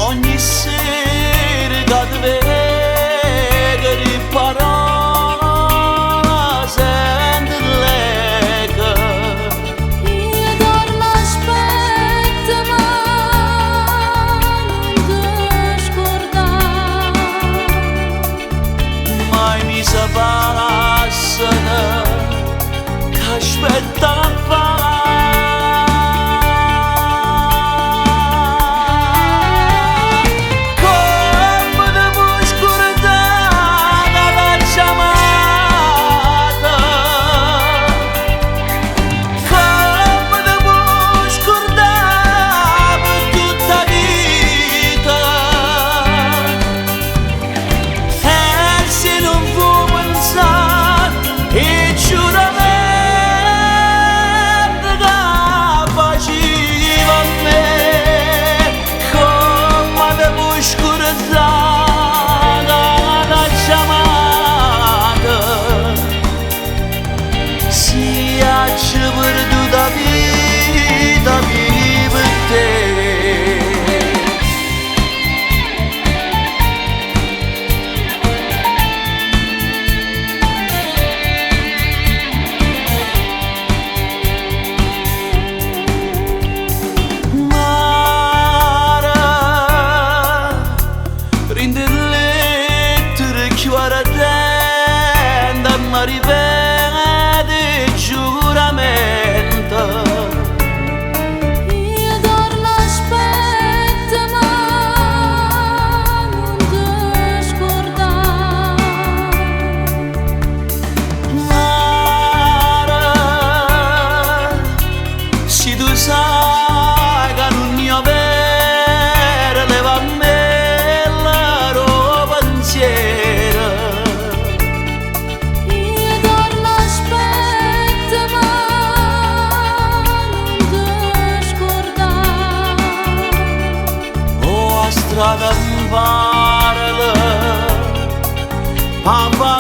ogni sera che ti vedo riparò sento l'eco. Io dormo aspetto ma non ti scordare, Mai mi sa passano che aspetta a fare. Ci perdu da vita vive te. Mare prende le lettere chiuara tenda ma rivede giuramento. io dormo aspetto ma non ti scordare, Mare, se tu sai che non ne avere leva a me la roba pensiero. io dormo aspetto ma non ti scordare, Oh, a strada imparala, papà